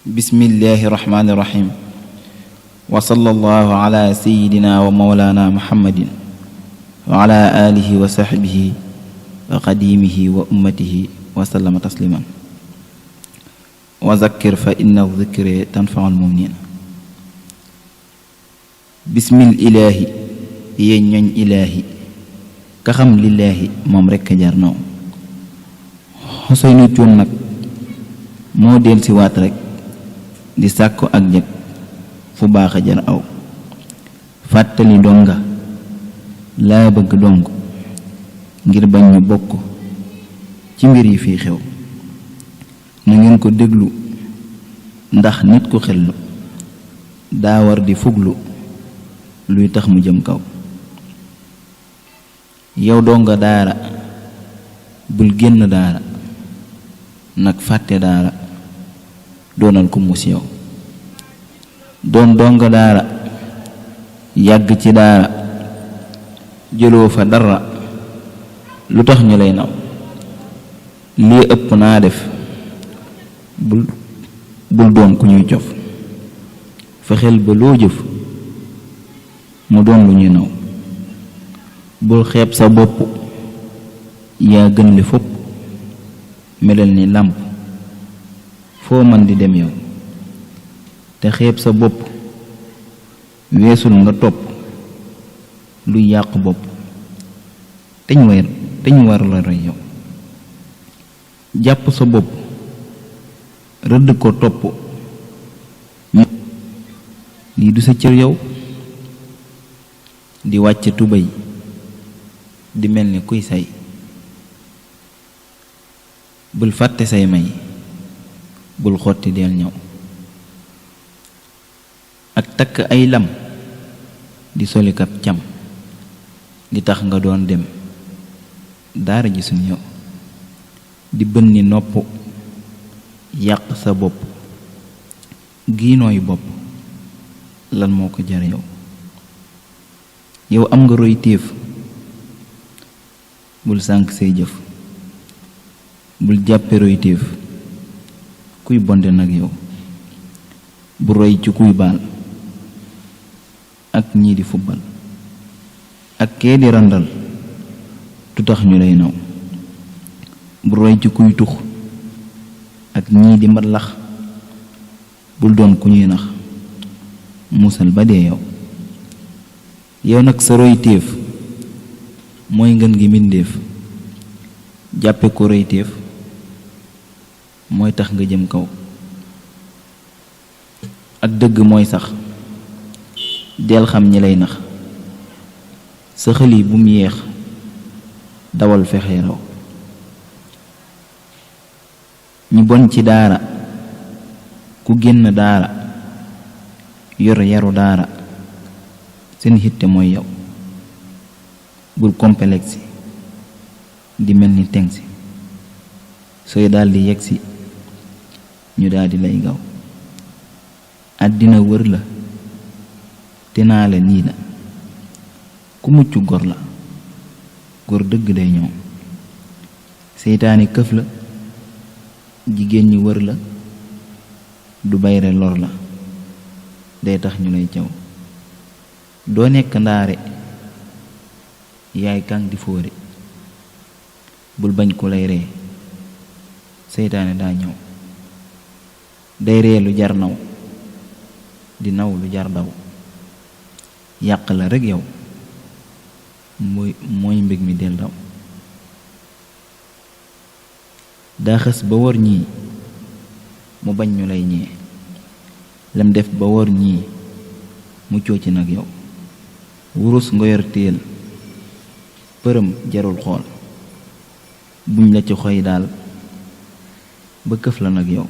bismillahi rahmaani rahim wa sallallahu ala sayidina wa mawlana muhammadin wa ala alihi wa sahbihi wa qadimihi wa ummatihi wa sallama tasliman wa zakkir fa inna zikri tanfaul muminin bismil ilaahi yéen ñoñ ilaahi ka xam lillaahi moom rekk jar naw Ousseynou Thioune nag moo del si waat rekk di sàkku ak jëkk fu baax a jar aw fàttali donga laa bëgg dong ngir bañ ñu bokk ci mbir yi fii xew na ngeen ko déglu ndax nit ku xellu daa war di fuglu luy tax mu jëm kaw yow donga daara bul génn daara nag fàtte daara doonal ku mus yow doon donga daara yàgg ci daara jëloo fa dara lu tax ñu lay naw lii ëpp naa def bul doon ku ñuy cof fexeel ba loo jëf mu doon lu ñuy naw bul xeeb sa bopp yaa gën li fopp melal ni làmp foo man di dem yow te xeeb sa bopp weesul nga topp luy yàq bopp teñ war la roy yow jàpp sa bopp rëdd ko topp lii du sa cër yow di wàcc tubéy di mel ni kuy say bul fàtte say may bul xotti del ñëw ak takk ay lam di solikab cam di tax nga doon dem daara ji suñ yow di bënni nopp yàq sa bopp giinooy bopp lan moo ko jar yow am nga roy téef bul sànk say jëf bul jàppe roy téef kuy bonde nag yow bu roy ci kuy baal ak ñii di fubbal ak kee di randal du tax ñu lay naw bu roy ci kuy tux ak ñii di mbalax bul doon ku ñuy nax musal ba dee yow nag sa roy téef mooy ngën gi mbindéef jàppe ko roy téef mooy tax nga jëm kaw ak dëgg mooy sax del xam ñi lay nax sa xëli bu mu yéex dawal fexe raw ñi bon ci daara ku génn daara yor yaru daara seen xitte mooy yow bul complexe di mel ni tengsi sooy daldi yegsi ñu daldi lay gaw àddina wër la te naa la nii la ku mucc gor la gor dëgg day ñëw seytaani këf la jigéen ñi wër la du bayre lor la day tax ñu lay caw doo nekk ndaare yaay kàng di fóore bul bañ ku lay ree seytaane daa ñëw day ree lu jar naw di naw lu jar daw yàq la rekk yow mooy mbég mi del daw daa xës ba wor ñii mu bañ ñu lay ñee lam def ba wor ñii mu cooci nag yow wurus nga yor téel përëm jarul xool buñ la ci xoy daal ba këf la nag yow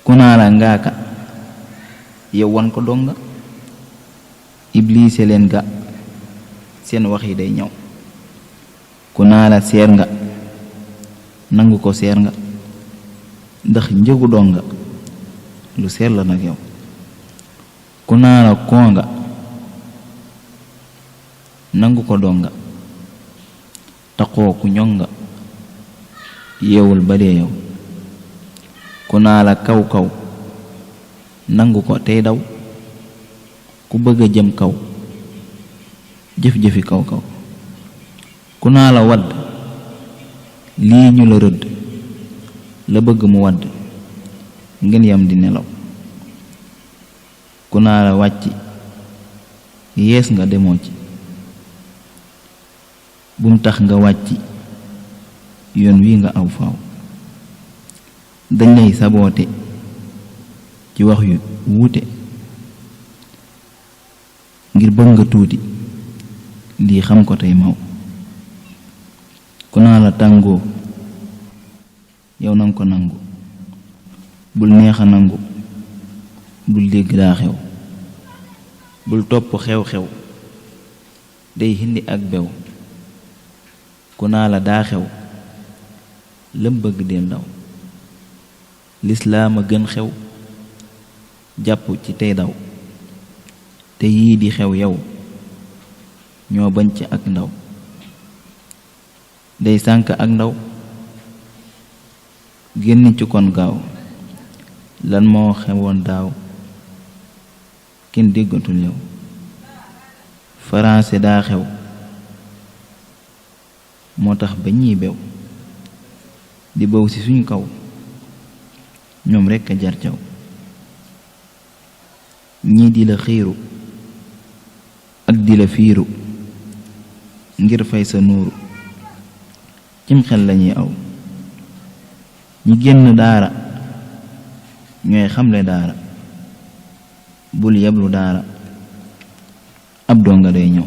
ku naa la ngaaka yow wan ko donga ibliise leen ga seen wax yi day ñëw ku naa la seer nga nangu ko seer nga ndax njëgu donga lu seer la nag yow ku naa la koo nga nangu ko donga taxoo ku ñoŋ nga yeewul ba dee yow ku naa la kaw kaw nangu ko tey daw ku bëgg a jëm kaw jëf-jëfi kaw kaw ku naa la wadd lii ñu la rëdd la bëgg mu wadd ngeen yam di nelaw ku naa la wàcc yees nga demoo ci bum tax nga wàcc yoon wi nga aw faaw dañ lay saboote ci wax yu wuute ngir bëgg nga tuuti lii xam ko tey maw ku naa la tàngoo yow nanga ko nangu bul neexa nangu bul dégg daa xew bul topp xew-xew day hindi ak bew ku naa la daa xew lëm bëgg del daw lislaam a gën xew jàpp ci tey daw te yii di xew yow ñoo bañ ci ak ndaw day sànk ak ndaw génn ci kon gaaw lan moo xewoon daaw kenn déggatul yow faransé daa xew moo tax ba ñii bew di bëw ci suñ kaw ñoom rekk a jar caw ñii di la xiiru ak di la fiiru ngir fay sa nuuru cim xel lañuy aw ñi génn daara ñooy xamle daara bul yeblu daara ab donga day ñëw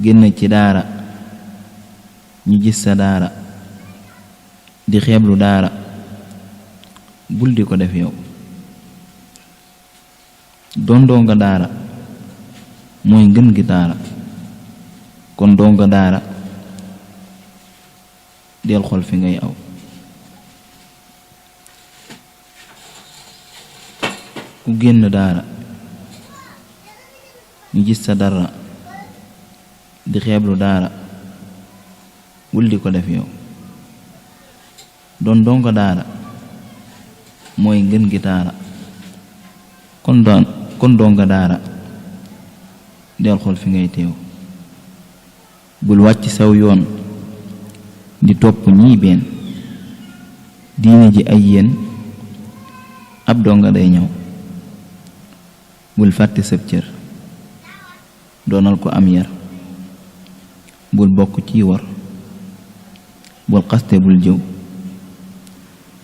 génn ci daara ñu gis sa daara di xeeblu daara bul di ko def yow doon donga daara mooy ngën gi daara kon donga daara del xol fi ngay aw ku génn daara ñu gis sa dara di xeeblu daara bul di ko def yow doon donga daara mooy ngën gi daara kon donga daara del xol fi ngay teew bul wàcc saw yoon di topp ñii benn diine ji ay yéen ab donga day ñëw bul fàtte sab cër doonal ko am yar bul bokk ci war bul xaste bul jëw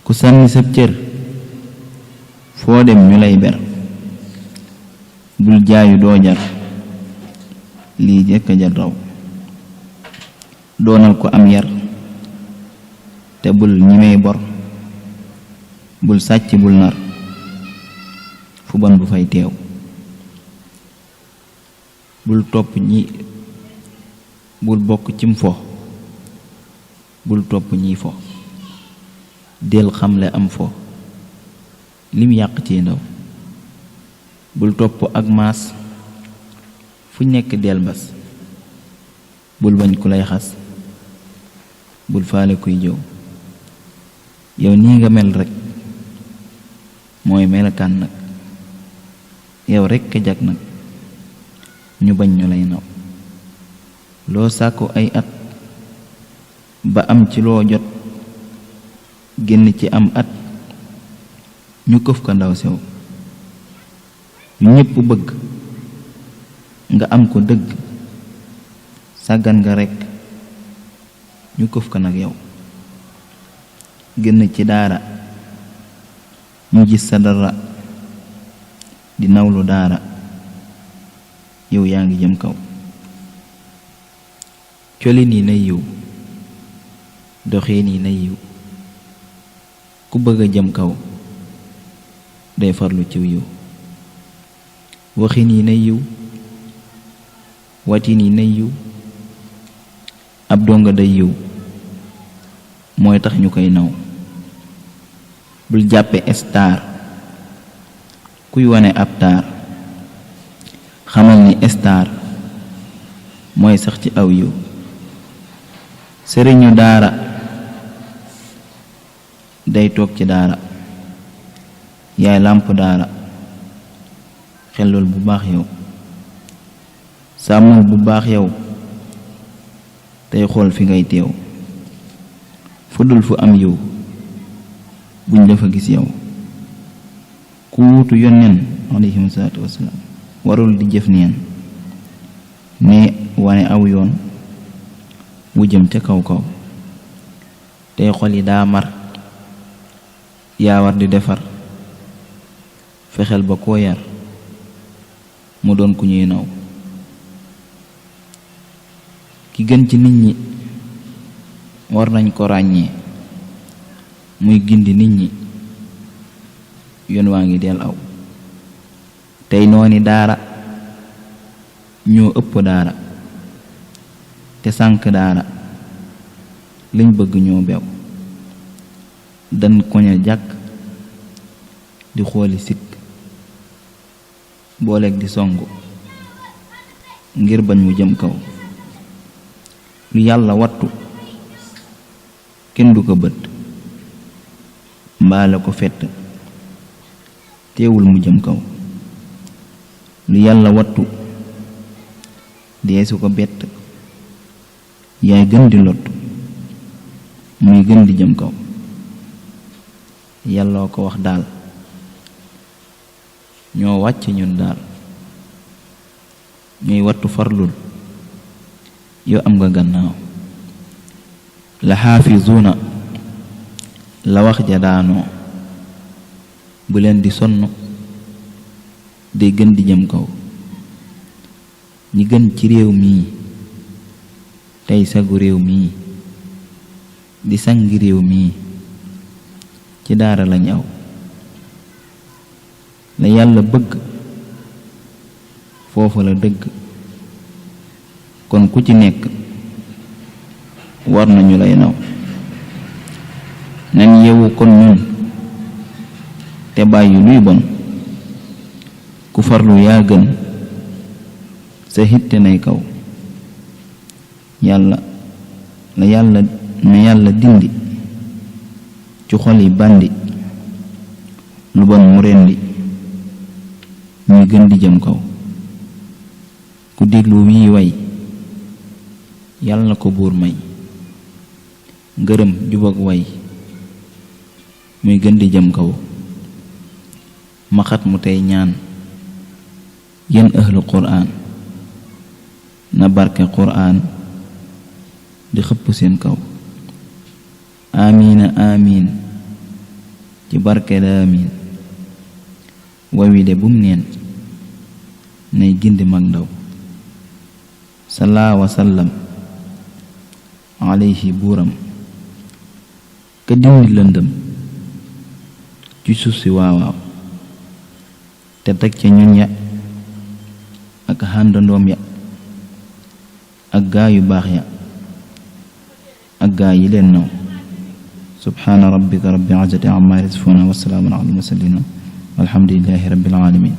ku sànni sab cër foo dem ñu lay ber bul jaayu doo jar lii jekk a jar raw doonal ko am yar te bul ñimey bor bul sàcc bul nar fu bon bu fay teew bul topp bul bokk cim fo bul topp ñiy fo del xamle am fo lim yàq ci ndaw bul topp ak maas fu nekk del bas bul bañ ku lay xas bul faale kuy jëw yow nii nga mel rekk mooy melakaan nag yow rekk a jag nag ñu bañ ñu lay naw loo sàkku ay at ba am ci loo jot génn ci am at ñu këf ko ndaw sew ñépp bëgg nga am ko dëgg sàggan nga rekk ñu këf ko nag yow génn ci daara ñu gis sa dara di nawlu daara yow yaa ngi jëm kaw colin yi nay yiw doxin yi nay yiw ku bëgg a jëm kaw day farlu ciw yiw waxin yi nay yiw watin yi nay yiw ab donga day yiw mooy tax ñu koy naw bul jàppe star kuy wane ab taar xamal ni star mooy sax ci aw yiw sëriñu daara day toog ci daara yaay làmp daara xellul bu baax yow sàmmul bu baax yow tey xool fi ngay teew fudul fu am yiw buñ dafa gis yow ku wuutu yónneen alayhim salaatu wassalaam warul di jëf neen ne wane aw yoon wu jëm ca kaw kaw tey xol yi daa mar yaa war di defar fexeel ba koo yar mu doon ku ñuy naw ki gën ci nit ñi war nañ ko ràññee muy gindi nit ñi yoon waa ngi del aw tey nooni daara ñoo ëpp daara te sànk daara liñ bëgg ñoo bew dan koña jàkk di xooli sikk booleeg di songu ngir bañ mu jëm kaw lu yàlla wattu kenn du ko bët mbaale ko fett teewul mu jëm kaw lu yàlla wattu deesu ko bett yaay gën di lot muy gën di jëm kaw yàlloo ko wax daal ñoo wàcc ñun daal ñuy wattu farlul yow am nga gannaaw la xaafizuuna la wax ja daanoo bu leen di sonn day gën di jëm kaw ñi gën ci réew mii tey sagu réew mii di sangi réew mii ci daara lañ aw la yàlla bëgg foofu la dëgg kon ku ci nekk war nañu lay naw nañ yewu kon ñun te bàyyi luy bon ku farlu yaa gën sa hitte nay kaw yàlla na yàlla dindi ci xol yi bandi lu bon mu rendi ñuy gën di jëm kaw ku déglu wii way yàlla na ko buur may ngërëm jubak way muy gën di jëm kaw maxat mu tey ñaan yéen ahlu quraan na barke quraan di xëpp seen kaw amiina amiin ci barke amiin wawi de bum neen nay gindi mag ndaw salaa wa sallam alayhi buuram ka dindi lëndëm ci suuf si waawaaw te teg ca ñun ya ak xàndandoom ya ak gaa yu baax ya ak gaa yi leen naw subhaana rabbika rabbil izzati amma yasifuna wa salaamun alal mursalin walhamdulillahi rabbil alamin